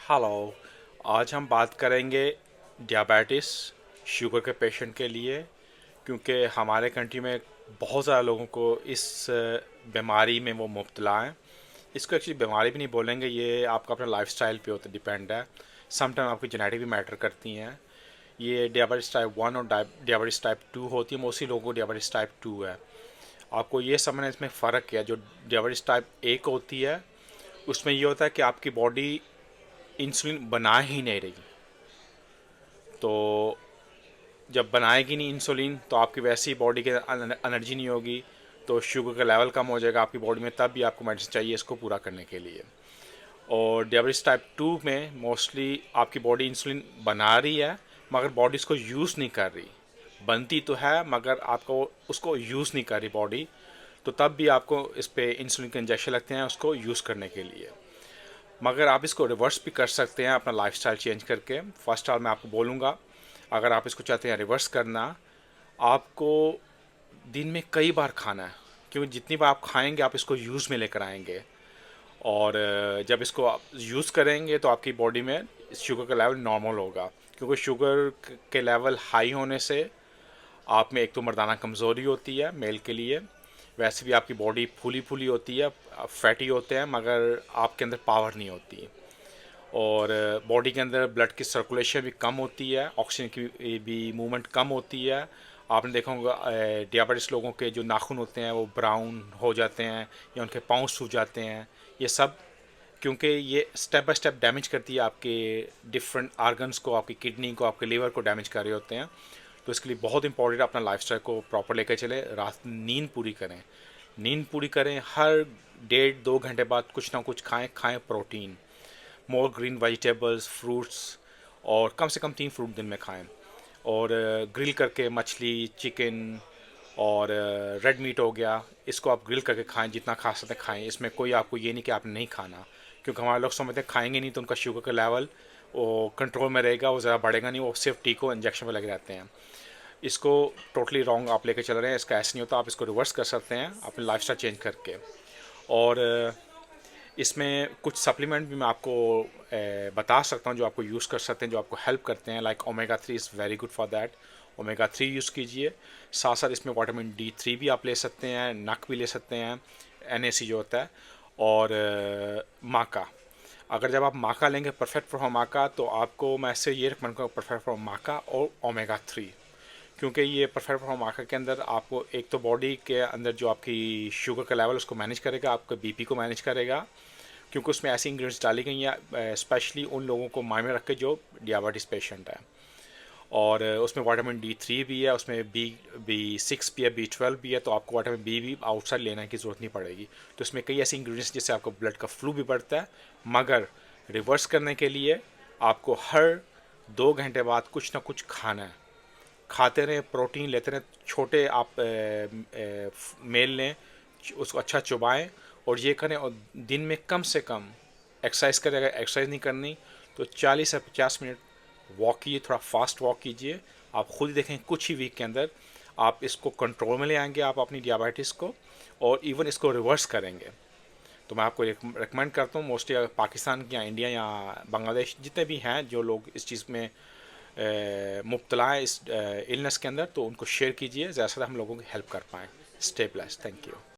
Hello. आज हम बात करेंगे डियाबिटिस, शुगर के पेशेंट के लिए, क्योंकि हमारे कंट्री में बहुत ज़्यादा लोगों को इस बीमारी में वो मुब्तला हैं। इसको एक्चुअली बीमारी भी नहीं बोलेंगे, ये आपका अपना लाइफस्टाइल पे होता डिपेंड है। समटाइम आपकी जेनेटिक भी मैटर करती हैं। ये डियाबिटिस टाइप 1 और डियाबिटिस टाइप 2 होती है। मोस्टली लोगों को डियाबिटिस टाइप 2 है। आपको ये समझना इसमें फ़र्क क्या है। जो डियाबिटिस टाइप 1 होती है उसमें ये होता है कि आपकी बॉडी इंसुलिन बना ही नहीं रही। तो जब बनाएगी नहीं इंसुलिन तो आपकी वैसी बॉडी के एनर्जी नहीं होगी, तो शुगर का लेवल कम हो जाएगा आपकी बॉडी में, तब भी आपको मेडिसिन चाहिए इसको पूरा करने के लिए। और डायबिटीज़ टाइप 2 में मोस्टली आपकी बॉडी इंसुलिन बना रही है मगर बॉडी इसको यूज़ नहीं कर रही। बनती तो है मगर आपको उसको यूज़ नहीं कर रही बॉडी, तो तब भी आपको इस पे इंसुलिन के इंजेक्शन लगते हैं उसको यूज़ करने के लिए। मगर आप इसको रिवर्स भी कर सकते हैं अपना लाइफस्टाइल चेंज करके। फर्स्ट ऑल मैं आपको बोलूँगा, अगर आप इसको चाहते हैं रिवर्स करना, आपको दिन में कई बार खाना है, क्योंकि जितनी बार आप खाएंगे आप इसको यूज़ में लेकर आएंगे। और जब इसको आप यूज़ करेंगे तो आपकी बॉडी में शुगर का लेवल नॉर्मल होगा, क्योंकि शुगर के लेवल हाई होने से आप में एक तो मर्दाना कमज़ोरी होती है मेल के लिए, वैसे भी आपकी बॉडी फूली फूली होती है, फैटी होते हैं मगर आपके अंदर पावर नहीं होती। और बॉडी के अंदर ब्लड की सर्कुलेशन भी कम होती है, ऑक्सीजन की भी मूवमेंट कम होती है। आपने देखा होगा डियाबिटिस लोगों के जो नाखून होते हैं वो ब्राउन हो जाते हैं या उनके पाँव सूज जाते हैं। ये सब क्योंकि ये स्टेप बाय स्टेप डैमेज करती है आपके डिफरेंट आर्गन्स को, आपकी किडनी को, आपके लीवर को डैमेज कर रहे होते हैं। तो इसके लिए बहुत इंपॉर्टेंट अपना लाइफस्टाइल को प्रॉपर लेकर चले। रात नींद पूरी करें, नींद पूरी करें। हर 1.5-2 घंटे बाद कुछ ना कुछ खाएं। खाएं प्रोटीन, मोर ग्रीन वेजिटेबल्स, फ्रूट्स, और कम से कम 3 फ्रूट दिन में खाएं। और ग्रिल करके मछली, चिकन और रेड मीट हो गया, इसको आप ग्रिल करके खाएं, जितना खा सकते हैं खाएं। इसमें कोई आपको ये नहीं कि आपने नहीं खाना, क्योंकि हमारे लोग समझते हैं खाएंगे नहीं तो उनका शुगर का लेवल वो कंट्रोल में रहेगा, वो ज़्यादा बढ़ेगा नहीं, वो सिर्फ टीको इंजेक्शन में लगे रहते हैं। इसको टोटली रॉन्ग आप लेके चल रहे हैं। इसका ऐसा नहीं होता, आप इसको रिवर्स कर सकते हैं अपनी लाइफस्टाइल चेंज करके। और इसमें कुछ सप्लीमेंट भी मैं आपको बता सकता हूँ जो आपको यूज़ कर सकते हैं, जो आपको हेल्प करते हैं। Like omega 3 is very good for that. Omega 3 use कीजिए। साथ साथ इसमें विटामिन D3 भी आप ले सकते हैं, नक भी ले सकते हैं, NAC जो होता है। और माका, अगर जब आप माका लेंगे परफेक्ट फ्रॉम माका, तो आपको मैं ऐसे ये रिकमेंड करूँगा परफेक्ट फ्रॉम माका और ओमेगा 3। क्योंकि ये परफेक्ट फ्रॉम माका के अंदर आपको एक तो बॉडी के अंदर जो आपकी शुगर का लेवल उसको मैनेज करेगा, आपका BP को मैनेज करेगा, क्योंकि उसमें ऐसी इंग्रेडिएंट्स डाली गई हैं स्पेशली उन लोगों को माइंड में रख के जो डियाबिटिस पेशेंट है। और उसमें विटामिन D3 भी है, उसमें B6 भी है, B12 भी है, तो आपको विटामिन B भी आउटसाइड लेने की ज़रूरत नहीं पड़ेगी। तो इसमें कई ऐसे इंग्रेडिएंट्स जिससे आपका ब्लड का फ्लू भी बढ़ता है। मगर रिवर्स करने के लिए आपको हर 2 घंटे बाद कुछ ना कुछ खाना है। खाते रहें, प्रोटीन लेते रहें। छोटे आप मेल लें, उसको अच्छा चबाएं और ये करें। और दिन में कम से कम एक्सरसाइज करें। अगर एक्सरसाइज नहीं करनी तो 40 से 50 मिनट वॉक कीजिए, थोड़ा फास्ट वॉक कीजिए। आप खुद ही देखें कुछ ही वीक के अंदर आप इसको कंट्रोल में ले आएंगे, आप अपनी डियाबिटीज़ को, और इवन इसको रिवर्स करेंगे। तो मैं आपको रिकमेंड करता हूँ, मोस्टली पाकिस्तान या इंडिया या बांग्लादेश जितने भी हैं जो लोग इस चीज़ में मुब्तला है, इस इलनेस के अंदर, तो उनको शेयर कीजिए, ज़्यादा से ज़्यादा हम लोगों की हेल्प कर पाएँ। Stay blessed, thank you.